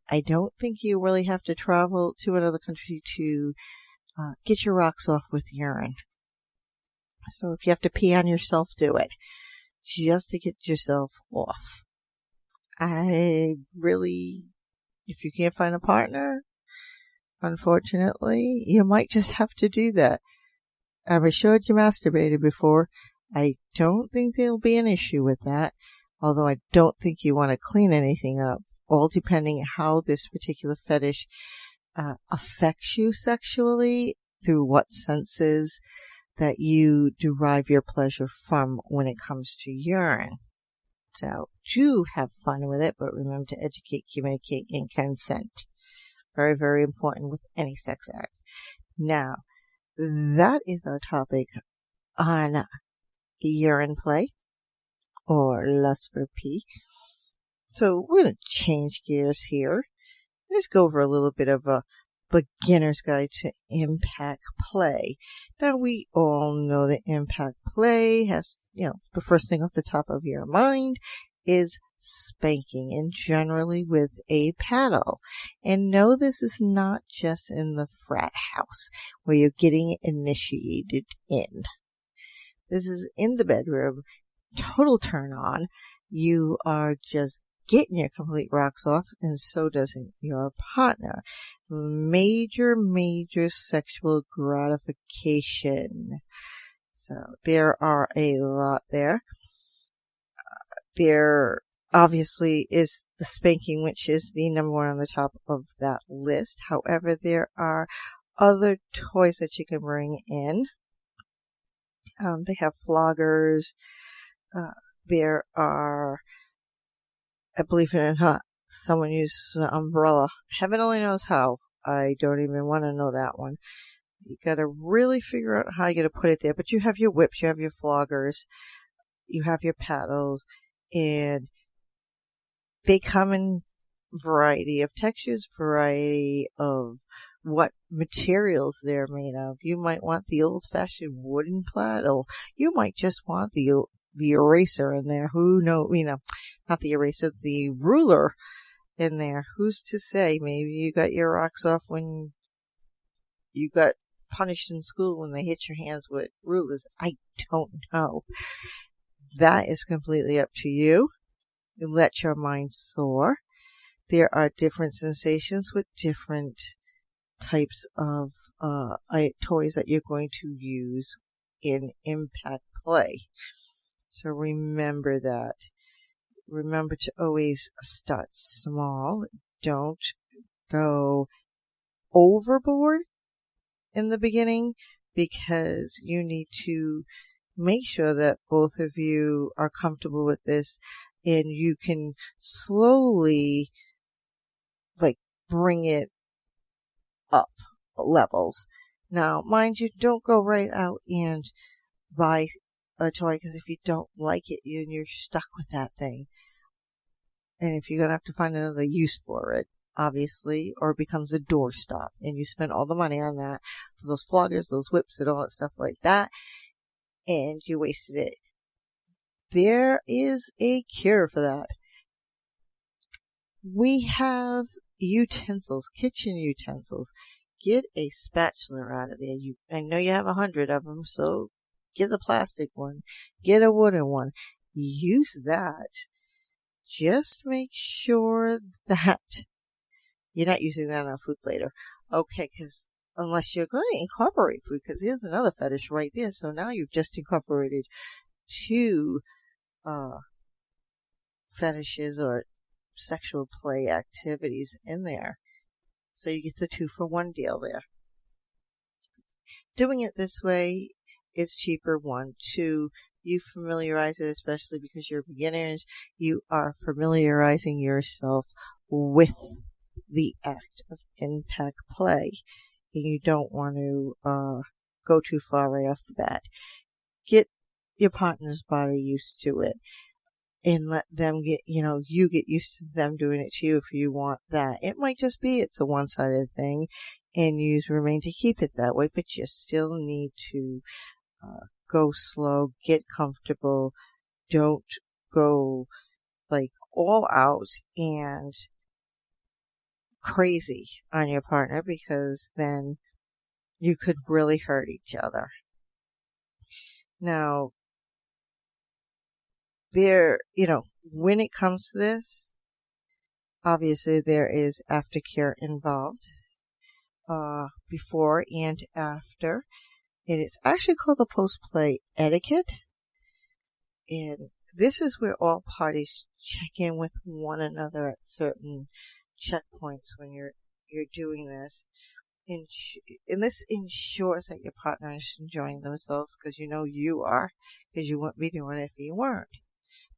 I don't think you really have to travel to another country to get your rocks off with urine. So if you have to pee on yourself, do it. Just to get yourself off. If you can't find a partner, unfortunately, you might just have to do that. I'm assured you masturbated before. I don't think there'll be an issue with that, although I don't think you want to clean anything up, all depending how this particular fetish affects you sexually, through what senses that you derive your pleasure from when it comes to urine. So do have fun with it, but remember to educate, communicate, and consent. Very, very important with any sex act. Now, that is our topic on urine play or lust for pee. So we're going to change gears here. Let's go over a little bit of a beginner's guide to impact play. Now we all know that impact play has, the first thing off the top of your mind is spanking, and generally with a paddle. And no, this is not just in the frat house where you're getting initiated in. This is in the bedroom, total turn on. You are just getting your complete rocks off, and so doesn't your partner. Major sexual gratification. So there are a lot there. There obviously is the spanking, which is the number one on the top of that list. However, there are other toys that you can bring in. They have floggers. There are, I believe it or not, someone uses an umbrella. Heaven only knows how. I don't even want to know that one. You got to really figure out how you're going to put it there. But you have your whips, you have your floggers. you have your paddles, and they come in variety of textures, variety of what materials they're made of. You might want the old-fashioned wooden paddle. You might just want the eraser in there. Who knows? Not the eraser, the ruler in there. Who's to say? Maybe you got your rocks off when you got punished in school when they hit your hands with rulers. I don't know. That is completely up to you. Let your mind soar. There are different sensations with different types of toys that you're going to use in impact play. So remember that. Remember to always start small. Don't go overboard in the beginning, because you need to make sure that both of you are comfortable with this, and you can slowly bring it up levels. Now, mind you, don't go right out and buy a toy, because if you don't like it, you're stuck with that thing. And if you're going to have to find another use for it, obviously, or it becomes a doorstop, and you spend all the money on that for those floggers, those whips, and all that stuff like that, and you wasted it. There is a cure for that. We have utensils, kitchen utensils. Get a spatula out of there. I know you have 100 of them, so get a plastic one. Get a wooden one. Use that. Just make sure that you're not using that on food later. Okay, because unless you're going to incorporate food, because here's another fetish right there. So now you've just incorporated two fetishes or sexual play activities in there. So you get the 2-for-1 deal there. Doing it this way is cheaper. 1, 2, you familiarize it, especially because you're beginners. You are familiarizing yourself with the act of impact play, and you don't want to go too far right off the bat. Get your partner's body used to it, and let them you get used to them doing it to you if you want that. It might just be it's a one-sided thing, and you remain to keep it that way, but you still need to go slow, get comfortable. Don't go all out and crazy on your partner, because then you could really hurt each other. Now, when it comes to this, obviously there is aftercare involved, before and after. It is actually called the post-play etiquette. And this is where all parties check in with one another at certain checkpoints when you're doing this. And this ensures that your partner is enjoying themselves, because you are, because you wouldn't be doing it if you weren't.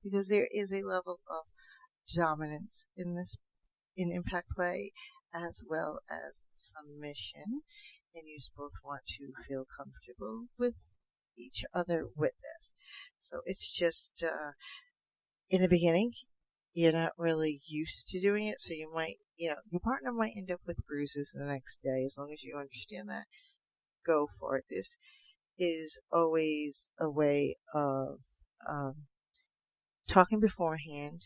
Because there is a level of dominance in impact play, as well as submission, and you both want to feel comfortable with each other with this. So it's just in the beginning, you're not really used to doing it, so you might, your partner might end up with bruises the next day. As long as you understand that, go for it. This is always a way of talking beforehand,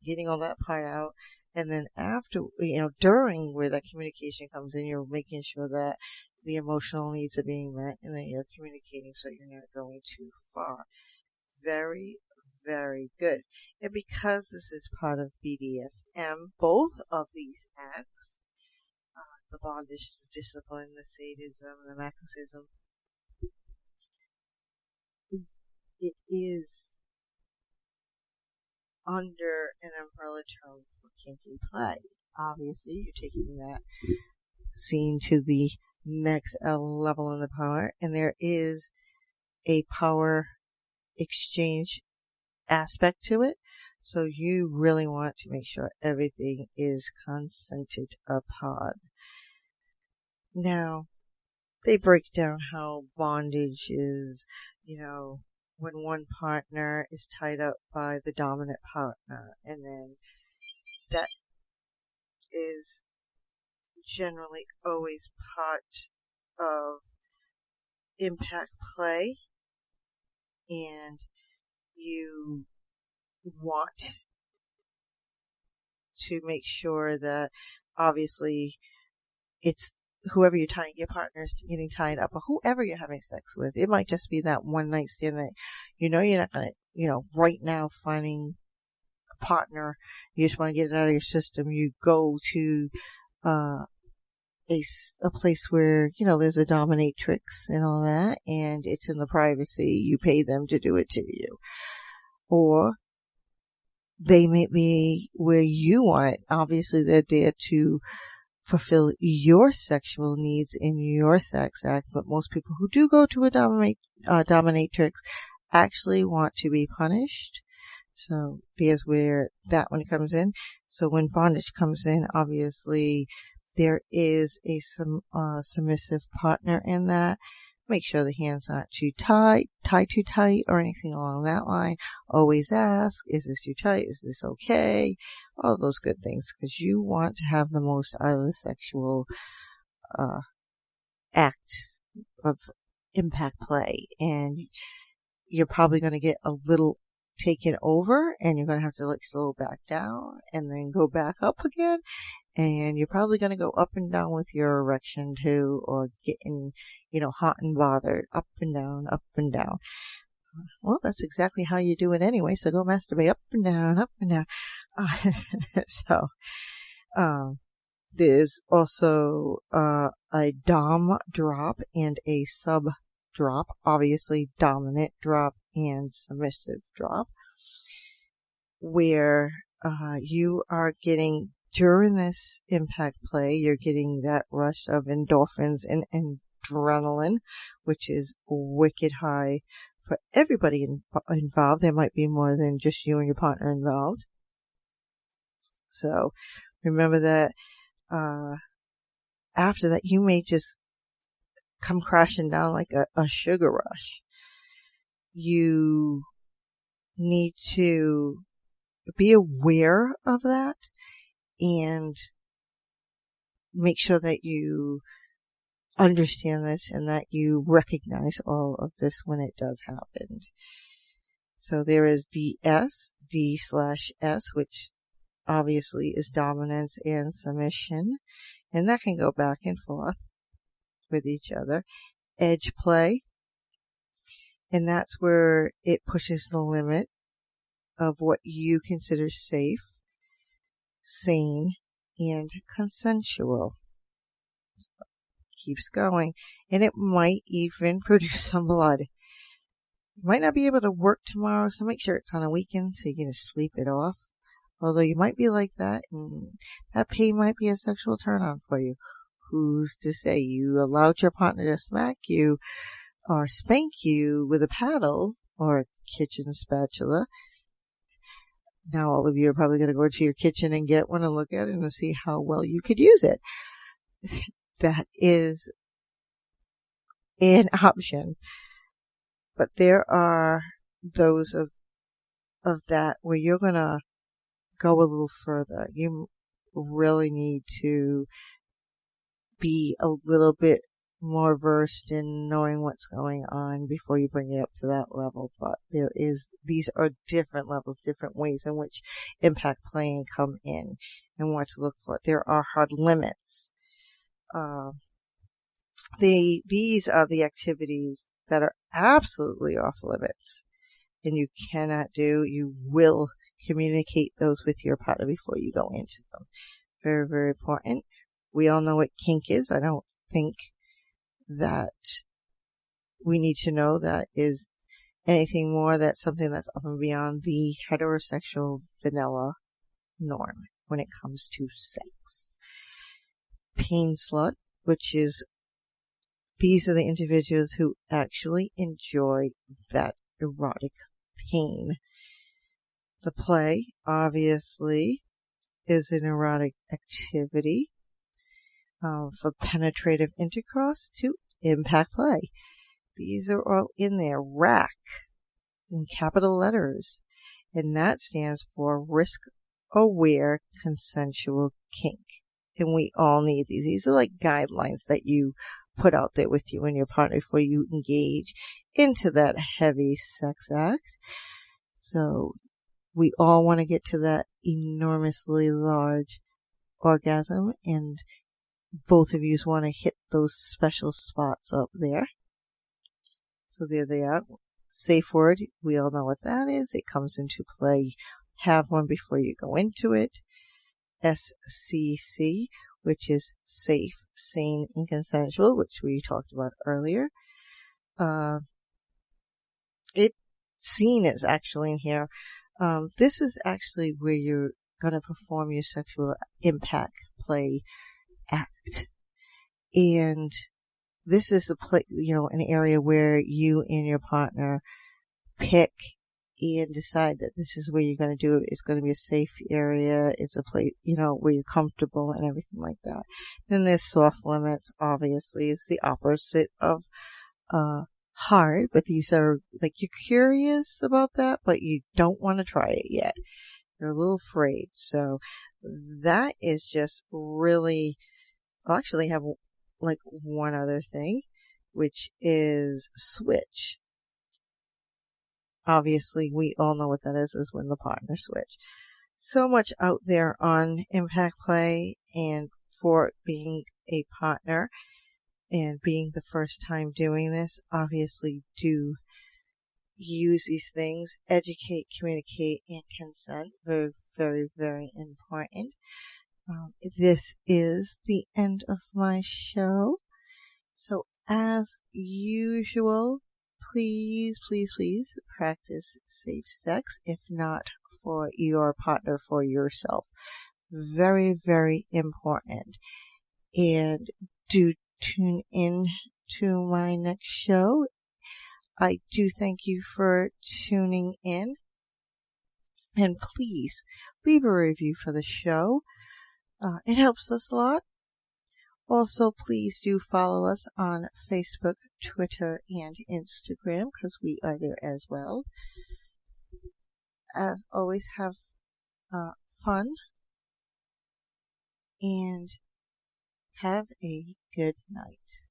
getting all that part out, and then after, during where that communication comes in, you're making sure that the emotional needs are being met, and then you're communicating so you're not going too far. Very, very good. And because this is part of BDSM, both of these acts, the bondage, the discipline, the sadism, the masochism, it is under an umbrella term for kinky play. Obviously, you're taking that scene to the next level in the power, and there is a power exchange aspect to it. So you really want to make sure everything is consented upon. Now, they break down how bondage is, when one partner is tied up by the dominant partner, and then that is generally always part of impact play, and you want to make sure that obviously it's whoever you're tying your partner is getting tied up, or whoever you're having sex with. It might just be that one night stand that you're not going to, right now finding a partner, you just want to get it out of your system. You go to a place where, there's a dominatrix and all that, and it's in the privacy. You pay them to do it to you. Or they may be where you want it. Obviously, they're there to fulfill your sexual needs in your sex act, but most people who do go to a dominatrix actually want to be punished. So there's where that one comes in. So when bondage comes in, obviously there is a submissive partner in that. Make sure the hands aren't too tight too tight, or anything along that line. Always ask, is this too tight? Is this okay? All those good things, because you want to have the most out of the sexual act of impact play. And you're probably going to get a little taken over, and you're going to have to slow back down and then go back up again. And you're probably going to go up and down with your erection too, or getting, hot and bothered, up and down, up and down. Well, that's exactly how you do it anyway, so go masturbate up and down, up and down. There's also a dom drop and a sub drop, obviously dominant drop and submissive drop, where you are getting, during this impact play, you're getting that rush of endorphins and adrenaline, which is wicked high for everybody involved. There might be more than just you and your partner involved. So remember that after that, you may just come crashing down like a sugar rush. You need to be aware of that and make sure that you understand this and that you recognize all of this when it does happen. So there is DS, D/S, which obviously is dominance and submission, and that can go back and forth with each other. Edge play, and that's where it pushes the limit of what you consider safe, sane, and consensual. Keeps going, and it might even produce some blood. You might not be able to work tomorrow, so make sure it's on a weekend so you can sleep it off. Although you might be like that, and that pain might be a sexual turn-on for you. Who's to say? You allowed your partner to smack you or spank you with a paddle or a kitchen spatula. Now all of you are probably going to go to your kitchen and get one and look at it and see how well you could use it. That is an option. But there are those of that where you're going to go a little further. You really need to be a little bit more versed in knowing what's going on before you bring it up to that level. But these are different levels, different ways in which impact playing come in and what to look for. There are hard limits. These are the activities that are absolutely off limits and you cannot do. You will communicate those with your partner before you go into them. Very, very important. We all know what kink is. I don't think that we need to know that is anything more. That's something that's up and beyond the heterosexual vanilla norm when it comes to sex. Pain slut, which is, these are the individuals who actually enjoy that erotic pain. The play, obviously, is an erotic activity for penetrative intercourse to impact play. These are all in there. Rack, in capital letters. And that stands for Risk Aware Consensual Kink. And we all need these. These are like guidelines that you put out there with you and your partner before you engage into that heavy sex act. So we all want to get to that enormously large orgasm, and both of you want to hit those special spots up there. So there they are. Safe word, we all know what that is. It comes into play. Have one before you go into it. SCC, which is safe, sane, and consensual, which we talked about earlier. Scene is actually in here. This is actually where you're going to perform your sexual impact play act. And this is an area where you and your partner pick and decide that this is where you're going to do it. It's going to be a safe area. It's a place, where you're comfortable and everything like that. Then there's soft limits, obviously. It's the opposite of, hard, but these are like you're curious about that, but you don't want to try it yet. You're a little afraid. So that is just really, I'll actually have like one other thing, which is switch. Obviously, we all know what that is when the partner switch. So much out there on impact play, and for being a partner and being the first time doing this, obviously do use these things. Educate, communicate, and consent. Very, very, very important. This is the end of my show. So as usual, please, please, please practice safe sex, if not for your partner, for yourself. Very, very important. And do tune in to my next show. I do thank you for tuning in. And please leave a review for the show. It helps us a lot. Also, please do follow us on Facebook, Twitter, and Instagram, because we are there as well. As always, have fun and have a good night.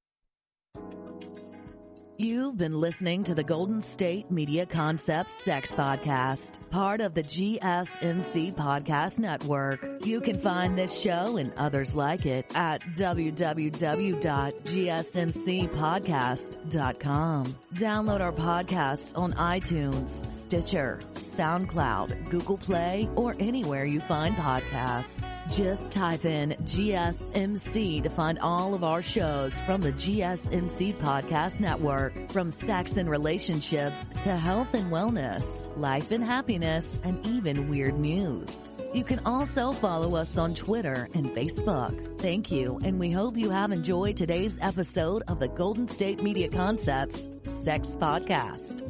You've been listening to the Golden State Media Concepts Sex Podcast, part of the GSMC Podcast Network. You can find this show and others like it at www.gsmcpodcast.com. Download our podcasts on iTunes, Stitcher, SoundCloud, Google Play, or anywhere you find podcasts. Just type in GSMC to find all of our shows from the GSMC Podcast Network. From sex and relationships to health and wellness, life and happiness, and even weird news. You can also follow us on Twitter and Facebook. Thank you, and we hope you have enjoyed today's episode of the Golden State Media Concepts Sex Podcast.